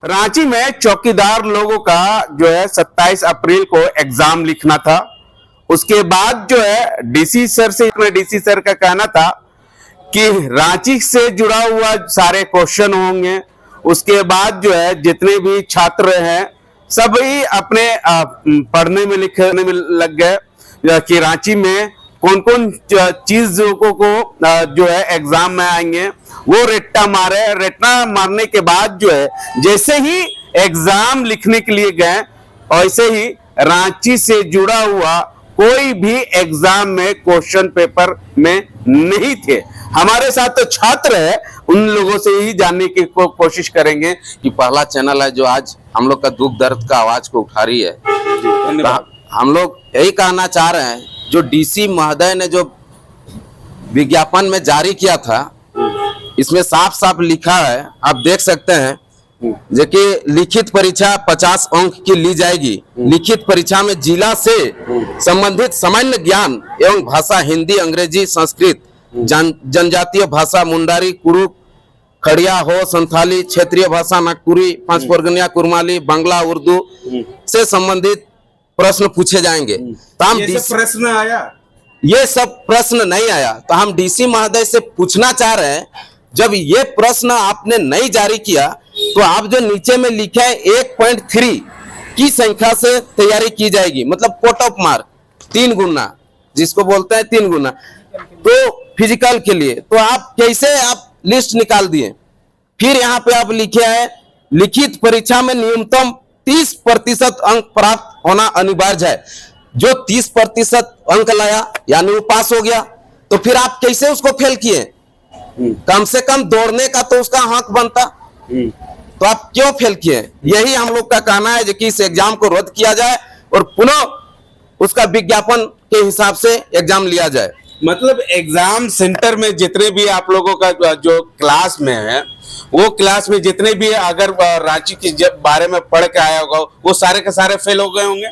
रांची में चौकीदार लोगों का जो है 27 अप्रैल को एग्जाम लिखना था। उसके बाद जो है डीसी सर का कहना था कि रांची से जुड़ा हुआ सारे क्वेश्चन होंगे। उसके बाद जो है जितने भी छात्र हैं सभी अपने पढ़ने में लिखने में लग गए कि रांची में कौन कौन चीजों को जो है एग्जाम में आएंगे। वो रेट्टा मारने के बाद जो है जैसे ही एग्जाम लिखने के लिए गए वैसे ही रांची से जुड़ा हुआ कोई भी एग्जाम में क्वेश्चन पेपर में नहीं थे। हमारे साथ तो छात्र है, उन लोगों से ही जानने की कोशिश करेंगे कि पहला चैनल है जो आज हम लोग का दुख दर्द का आवाज को उठा रही है। तो हम लोग यही कहना चाह रहे हैं, जो डीसी महोदय ने जो विज्ञापन में जारी किया था इसमें साफ साफ लिखा है, आप देख सकते हैं, जो कि लिखित परीक्षा 50 अंक की ली जाएगी। लिखित परीक्षा में जिला से संबंधित सामान्य ज्ञान एवं भाषा हिंदी, अंग्रेजी, संस्कृत, जनजातीय भाषा मुंडारी, कुरु, खड़िया हो, संथाली, क्षेत्रीय भाषा नागपुरी, पांचपोरगनिया, कुरमाली, बांग्ला, उर्दू से संबंधित प्रश्न पूछे जाएंगे। तो हम प्रश्न आया, ये सब प्रश्न नहीं आया। तो हम डीसी महोदय से पूछना चाह रहे हैं, जब ये प्रश्न आपने नहीं जारी किया तो आप जो नीचे में लिखे है 1.3 की संख्या से तैयारी की जाएगी, मतलब कोट ऑफ मार्क 3 गुना, जिसको बोलते हैं 3 गुना, तो फिजिकल के लिए तो आप कैसे आप लिस्ट निकाल दिए। फिर यहाँ पे आप लिखे है लिखित परीक्षा में न्यूनतम 30% अंक प्राप्त होना अनिवार्य है। जो 30% अंक लाया यानी वो पास हो गया, तो फिर आप कैसे उसको फेल किए। कम से कम दौड़ने का तो उसका हक बनता, तो आप क्यों फेल किए। यही हम लोग का कहना है कि इस एग्जाम को रद्द किया जाए और पुनः उसका विज्ञापन के हिसाब से एग्जाम लिया जाए। मतलब एग्जाम सेंटर में जितने भी आप लोगों का जो क्लास में है, वो क्लास में जितने भी अगर रांची के बारे में पढ़ के आया होगा वो सारे के सारे फेल हो गए होंगे।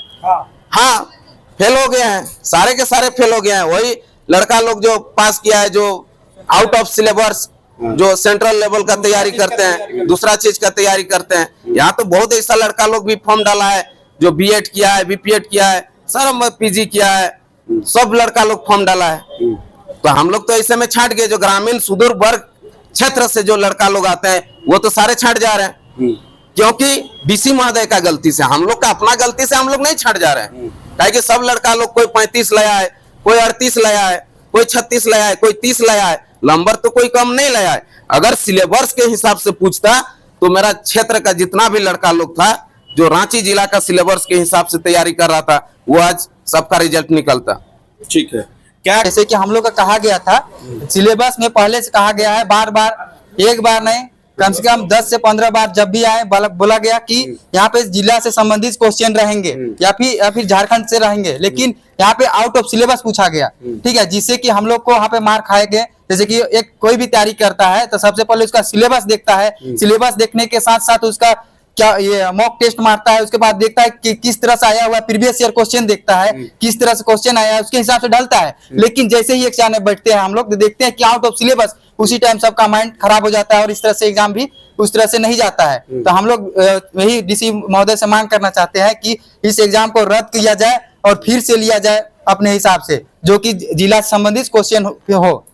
हाँ, फेल हो गए हैं, सारे के सारे फेल हो गए हैं। वही लड़का लोग जो पास किया है, जो आउट ऑफ सिलेबस, जो सेंट्रल लेवल का तैयारी करते हैं, दूसरा चीज का तैयारी करते हैं। यहाँ तो बहुत ऐसा लड़का लोग भी फॉर्म डाला है जो बीएड किया है, बीपीएड किया है, सर पीजी किया है, सब लड़का लोग फॉर्म डाला है। तो हम लोग तो ऐसे में छाट गए। जो ग्रामीण सुदूर वर्ग क्षेत्र से जो लड़का लोग आते हैं वो तो सारे छाट जा रहे हैं, क्योंकि डीसी महोदय का गलती से, हम लोग का अपना गलती से हम लोग नहीं छाट जा रहे हैं। ताकि सब लड़का लोग कोई 35 लाया है, कोई 38 लाया है, कोई 36 लाया है, कोई 30 लाया है, नंबर तो कोई कम नहीं लाया है। अगर सिलेबस के हिसाब से पूछता तो मेरा क्षेत्र का जितना भी लड़का लोग था जो रांची जिला का सिलेबस के हिसाब से तैयारी कर रहा था, वो आज सबका रिजल्ट निकलता। ठीक है, क्या जैसे कि हम लोग का कहा गया था सिलेबस में पहले से कहा गया है, बार बार, एक बार नहीं, कम से कम 10 से 15 बार जब भी आए बोला गया कि यहाँ पे जिला से संबंधित क्वेश्चन रहेंगे या फिर झारखंड से रहेंगे, लेकिन यहाँ पे आउट ऑफ सिलेबस पूछा गया। ठीक है, जिससे कि हम लोग को वहाँ पे मार खाए गए। जैसे कि एक कोई भी तैयारी करता है तो सबसे पहले उसका सिलेबस देखता है, सिलेबस देखने के साथ साथ उसका क्या ये मॉक टेस्ट मारता है, उसके बाद देखता है कि किस तरह से आया हुआ प्रीवियस ईयर क्वेश्चन, देखता है किस तरह से क्वेश्चन आया है, उसके हिसाब से ढलता है। लेकिन जैसे ही एग्जाम में बैठते हैं हम लोग तो देखते हैं कि आउट ऑफ सिलेबस, उसी टाइम सबका माइंड खराब हो जाता है और इस तरह से एग्जाम भी उस तरह से नहीं जाता है। तो हम लोग वही डीसी महोदय से मांग करना चाहते हैं कि इस एग्जाम को रद्द किया जाए और फिर से लिया जाए अपने हिसाब से, जो कि जिला संबंधित क्वेश्चन हो।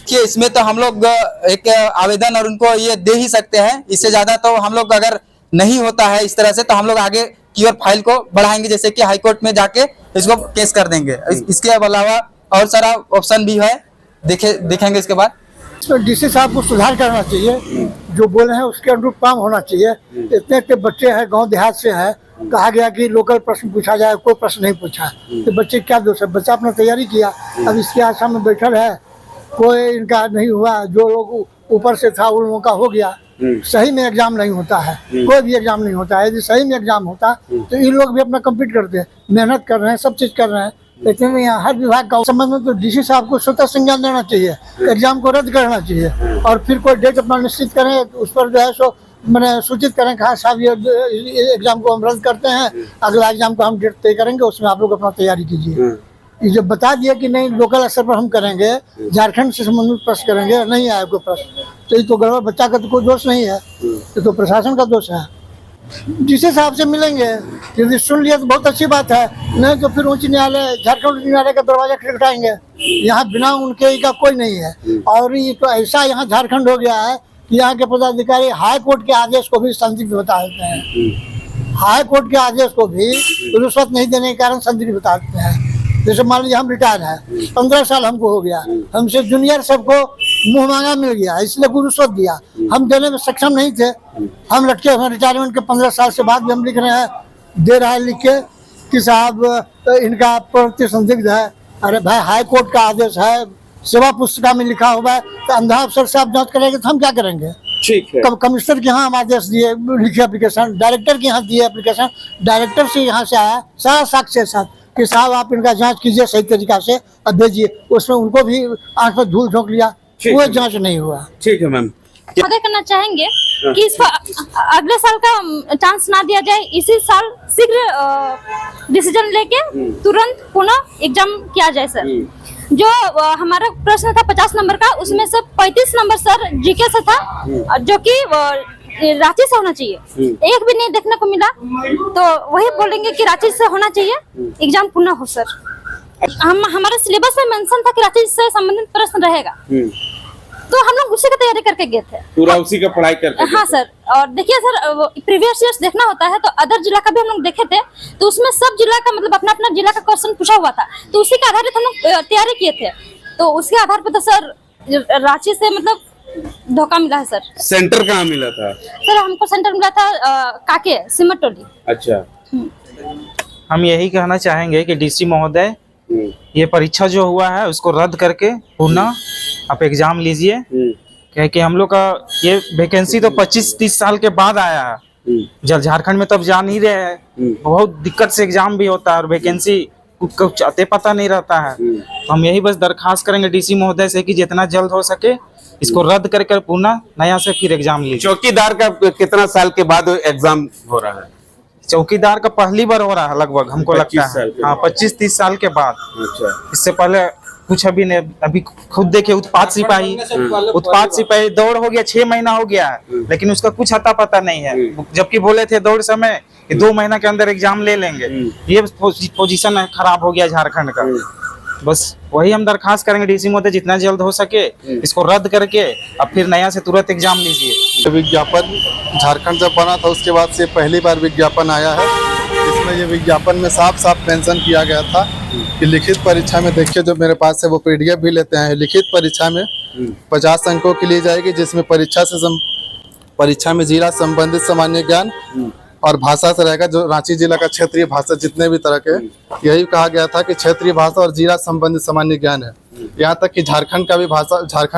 कि इसमें तो हम लोग एक आवेदन और उनको ये दे ही सकते हैं। इससे ज्यादा तो हम लोग अगर नहीं होता है इस तरह से तो हम लोग आगे की ओर फाइल को बढ़ाएंगे, जैसे कि हाई कोर्ट में जाके इसको केस कर देंगे। इसके अलावा और सारा ऑप्शन भी है, देखेंगे इसके बाद। तो डीसी साहब को सुधार करना चाहिए, जो बोले हैं उसके अनुरूप काम होना चाहिए। इतने इतने बच्चे हैं, गांव देहात से है, कहा गया कि लोकल प्रश्न पूछा जाए, कोई प्रश्न नहीं पूछा। तो बच्चे क्या दोष है, बच्चा अपना तैयारी किया, अब इसके आशा में बैठल है, कोई इनका नहीं हुआ। जो लोग ऊपर से था उन लोगों का हो गया। सही में एग्जाम नहीं होता है, कोई भी एग्जाम नहीं होता है। यदि सही में एग्जाम होता तो इन लोग भी अपना कम्पीट करते हैं, मेहनत कर रहे हैं, सब चीज कर रहे हैं। लेकिन यहाँ हर विभाग का संबंध में तो डीसी साहब को स्वतः संज्ञान देना चाहिए, एग्जाम को रद्द करना चाहिए और फिर कोई डेट अपना निश्चित करें, उस पर जो है सो मैंने सूचित करें कि हाँ साहब ये एग्जाम को हम रद्द करते हैं, अगला एग्जाम को हम डेट तय करेंगे, उसमें आप लोग अपना तैयारी कीजिए। ये जब बता दिया कि नहीं लोकल स्तर पर हम करेंगे, झारखंड से संबंधित प्रश्न करेंगे, नहीं आया कोई प्रश्न, तो ये तो गड़बड़, बच्चा का तो कोई दोष नहीं है, ये तो प्रशासन का दोष है। जिस हिसाब से मिलेंगे यदि सुन लिया तो बहुत अच्छी बात है, नहीं तो फिर उच्च न्यायालय, झारखंड उच्च न्यायालय का दरवाजा खटखटाएंगे। यहाँ बिना उनके का कोई नहीं है। और ये तो ऐसा यहाँ झारखंड हो गया है कि यहाँ के पदाधिकारी हाई कोर्ट के आदेश को भी संदिग्ध बता देते हैं। हाई कोर्ट के आदेश को भी रिश्वत नहीं देने के कारण संदिग्ध बता देते हैं। जैसे मान लीजिए हम रिटायर है, 15 साल हमको हो गया, हमसे जूनियर सबको मुंह मांगा मिल गया, इसलिए कोई रिश्वत दिया, हम देने में सक्षम नहीं थे, हम लटके हुए रिटायरमेंट के 15 साल से बाद भी हम लिख रहे हैं, दे रहा है लिख के कि साहब इनका प्रवृत्ति संदिग्ध है। अरे भाई हाई कोर्ट का आदेश है, सेवा पुस्तिका में लिखा हुआ है, तो अंधा अफसर से आप जांच करेंगे तो हम क्या करेंगे? ठीक है। कमिश्नर के यहाँ हम आदेश दिए, लिखे एप्लीकेशन, डायरेक्टर के यहाँ दिए एप्लीकेशन, डायरेक्टर से यहाँ से आया सारा साक्ष्य के साथ कि साहब आप इनका जांच कीजिए सही तरीका से और भेजिए। उसमें उनको भी आंख पर धूल झोंक लिया, वो जांच नहीं हुआ। ठीक है मैम। मदद करना चाहेंगे कि इसको अगले साल का चांस ना दिया जाए, इसी साल शीघ्र डिसीजन लेके तुरंत पुनः एग्जाम किया जाए सर। जो हमारा प्रश्न था 50 नंबर का, उसमें से 35 नंबर सर जीके से था, जो कि रांची से होना चाहिए, एक भी नहीं देखने को मिला। तो वही बोलेंगे कि रांची से होना चाहिए, एग्जाम पुनः हो सर। हमारे सिलेबस में मेंशन था कि रांची से संबंधित प्रश्न रहेगा, तो हम लोग उसी की तैयारी करके गए थे, पूरा उसी का पढ़ाई करके। हाँ सर। और देखिए सर, प्रीवियस ईयर्स देखना होता है, तो अदर जिला का भी हम लोग देखे थे, तो उसमें सब जिला का मतलब अपना अपना जिला का क्वेश्चन पूछा हुआ था, तो उसी के आधार पर हम लोग तैयारी किए थे। तो उसके आधार पर तो सर रांची से मतलब धोखा मिला है सर। सेंटर कहाँ मिला था? सर हमको सेंटर मिला था काके सिमट टोली। अच्छा। हम यही कहना चाहेंगे कि डीसी महोदय, ये परीक्षा जो हुआ है उसको रद्द करके पुनः आप एग्जाम लीजिए, क्योंकि हम लोग का ये वैकेंसी तो 25-30 साल के बाद आया है। जब झारखंड में तब जान ही रहे हैं, बहुत दिक्कत से एग्जाम भी होता है और वैकेंसी कुछ अते पता नहीं रहता है। तो हम यही बस दरखास्त करेंगे डीसी महोदय से कि जितना जल्द हो सके इसको रद्द करके पुनः नया से फिर एग्जाम लीजिए। चौकीदार का कितना साल के बाद एग्जाम हो रहा है? चौकीदार का पहली बार हो रहा है लगभग, हमको लगता है। हाँ, 25-30 साल के बाद। अच्छा। इससे पहले कुछ अभी नहीं। अभी खुद देखिए उत्पाद सिपाही दौड़ हो गया, 6 महीना हो गया है, लेकिन उसका कुछ अता पता नहीं है, जबकि बोले थे दौड़ समय कि 2 महीना के अंदर एग्जाम ले लेंगे। ये पोजीशन खराब हो गया झारखंड का। बस वही हम दरखास्त करेंगे डीसी महोदय, जितना जल्द हो सके इसको रद्द करके अब फिर नया से तुरंत एग्जाम लीजिए। विज्ञापन झारखंड जब बना था उसके बाद से पहली बार विज्ञापन आया है। इसमें ये विज्ञापन में साफ साफ मेंशन किया गया था कि लिखित परीक्षा में, देखिए जो मेरे पास है वो पीडीएफ भी लेते हैं, लिखित परीक्षा में 50 अंकों की ली जाएगी, जिसमें परीक्षा में जिला संबंधित सामान्य ज्ञान और भाषा से रहेगा, जो रांची जिला का क्षेत्रीय भाषा जितने भी तरह के, यही कहा गया था कि क्षेत्रीय भाषा और जिला संबंधित सामान्य ज्ञान है। यहाँ तक कि झारखंड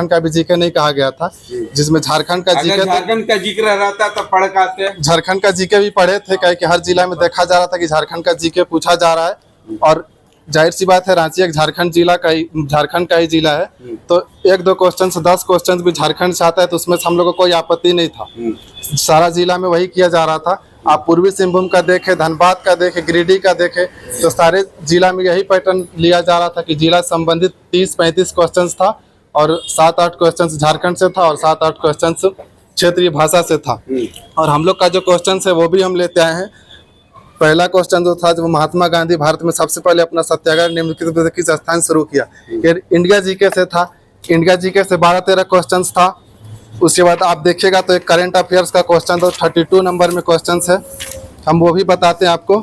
का भी जीके नहीं कहा गया था, जिसमें झारखंड का जीके रहता तो पढ़ पाते। झारखंड का जीके भी पढ़े थे, क्या कि हर जिला में देखा जा रहा था कि झारखंड का जीके पूछा जा रहा है, और जाहिर सी बात है रांची एक झारखंड का ही जिला है, तो 1-2 क्वेश्चन से 10 क्वेश्चन भी झारखंड से आता है, तो उसमें हम लोग को कोई आपत्ति नहीं था। सारा जिला में वही किया जा रहा था। आप पूर्वी सिंहभूम का देखें, धनबाद का देखें, गिरिडीह का देखें, तो सारे जिला में यही पैटर्न लिया जा रहा था कि जिला संबंधित 30-35 क्वेश्चन था, और 7-8 क्वेश्चन झारखंड से था और 7-8 क्वेश्चन क्षेत्रीय भाषा से था। और हम लोग का जो क्वेश्चन है वो भी हम लेते आए हैं। पहला क्वेश्चन जो था, जो महात्मा गांधी भारत में सबसे पहले अपना सत्याग्रह निम्नलिखित किस स्थान शुरू किया, ये इंडिया जीके से था। इंडिया जीके से 12-13 क्वेश्चन था। उसके बाद आप देखिएगा तो एक करंट अफेयर्स का क्वेश्चन था, 32 नंबर में क्वेश्चन है। हम वो भी बताते हैं आपको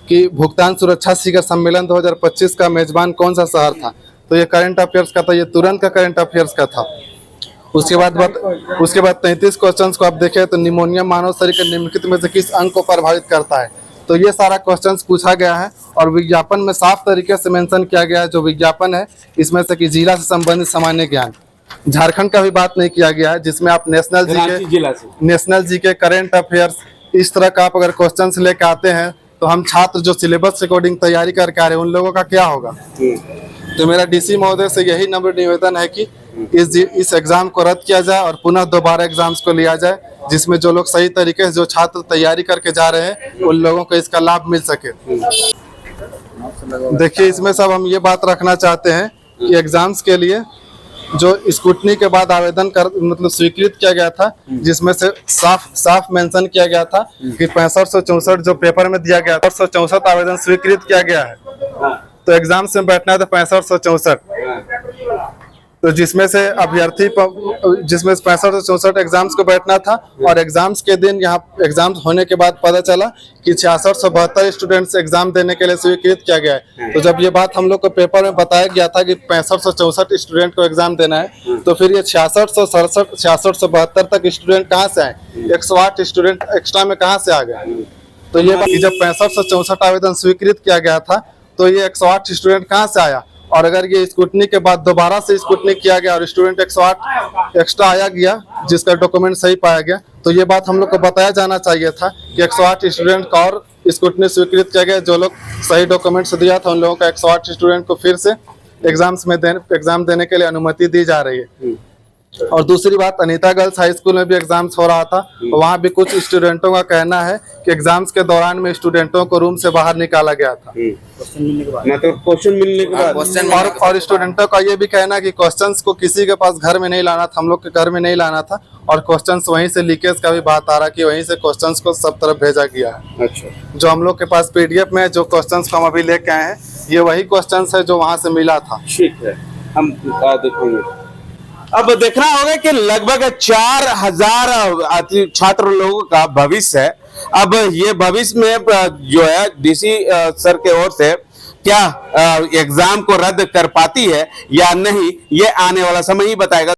कि भुगतान सुरक्षा शिखर सम्मेलन 2025 का मेजबान कौन सा शहर था, तो ये करंट अफेयर्स का था, ये तुरंत का करंट अफेयर्स का था। उसके बाद 33 क्वेश्चन को आप देखें तो निमोनिया मानव शरीर के निम्नलिखित में से किस अंग को प्रभावित करता है, तो ये सारा क्वेश्चन पूछा गया है। और विज्ञापन में साफ तरीके से मेंशन किया गया है, जो विज्ञापन है इसमें से कि जिला से संबंधित सामान्य ज्ञान, झारखंड का भी बात नहीं किया गया है, जिसमें आप नेशनल जीके, करंट अफेयर्स, इस तरह का आप अगर क्वेश्चन लेके आते हैं तो हम छात्र जो सिलेबस के अकॉर्डिंग तैयारी करके आ रहे हैं उन लोगों का क्या होगा। तो मेरा डीसी महोदय से यही नम्र निवेदन है कि इस एग्जाम को रद्द किया जाए और पुनः दोबारा एग्जाम्स को लिया जाए, जिसमें जो लोग सही तरीके से, जो छात्र तैयारी करके जा रहे हैं उन लोगों को इसका लाभ मिल सके। देखिए इसमें सब हम ये बात रखना चाहते हैं कि एग्जाम्स के लिए जो स्कूटनी के बाद आवेदन कर मतलब स्वीकृत किया गया था, जिसमें से साफ साफ मेंशन किया गया था कि 6564 जो पेपर में दिया गया 6564 आवेदन स्वीकृत किया गया है। तो एग्जाम्स में बैठना था 6564, तो जिसमें से अभ्यर्थी जिसमें 6564 एग्जाम्स को बैठना था, और एग्जाम्स के दिन यहाँ एग्जाम्स होने के बाद पता चला कि 6672 स्टूडेंट्स एग्जाम देने के लिए स्वीकृत किया गया है। तो जब ये बात हम लोग को पेपर में बताया गया था कि 6564 स्टूडेंट को एग्जाम देना है, तो फिर ये 6667 6672 तक स्टूडेंट कहाँ से आए, 108 स्टूडेंट एक्स्ट्रा में कहाँ से आ गए। तो ये बात जब 6564 आवेदन स्वीकृत किया गया था, तो ये 108 स्टूडेंट कहाँ से आया, और अगर ये स्कूटनी के बाद दोबारा से स्कूटनी किया गया और स्टूडेंट 108 एक्स्ट्रा आया गया जिसका डॉक्यूमेंट सही पाया गया, तो ये बात हम लोग को बताया जाना चाहिए था कि 108 स्टूडेंट का और स्कूटनी स्वीकृत किया गया। जो लोग सही डॉक्यूमेंट्स दिया था उन लोगों का 108 स्टूडेंट को फिर से एग्जाम देने के लिए अनुमति दी जा रही है। और दूसरी बात, अनीता गर्ल्स हाई स्कूल में भी एग्जाम्स हो रहा था, वहाँ भी कुछ स्टूडेंटों का कहना है कि एग्जाम्स के दौरान में स्टूडेंटों को रूम से बाहर निकाला गया था। मतलब क्वेश्चन मिलने के बाद और स्टूडेंटों का ये भी कहना है कि क्वेश्चंस को किसी के पास घर में नहीं लाना था, हम लोग के घर में नहीं लाना था, और क्वेश्चंस वहीं से लीकेज का भी बात आ रहा कि वहीं से क्वेश्चंस को सब तरफ भेजा गया है। अच्छा, जो हम लोग के पास पीडीएफ में जो क्वेश्चंस को हम अभी लेके आए हैं, ये वही क्वेश्चंस है जो वहाँ से मिला था। ठीक है, हम देखेंगे। अब देखना होगा कि लगभग 4000 छात्र लोगों का भविष्य है। अब ये भविष्य में जो है डीसी सर के ओर से क्या एग्जाम को रद्द कर पाती है या नहीं, ये आने वाला समय ही बताएगा।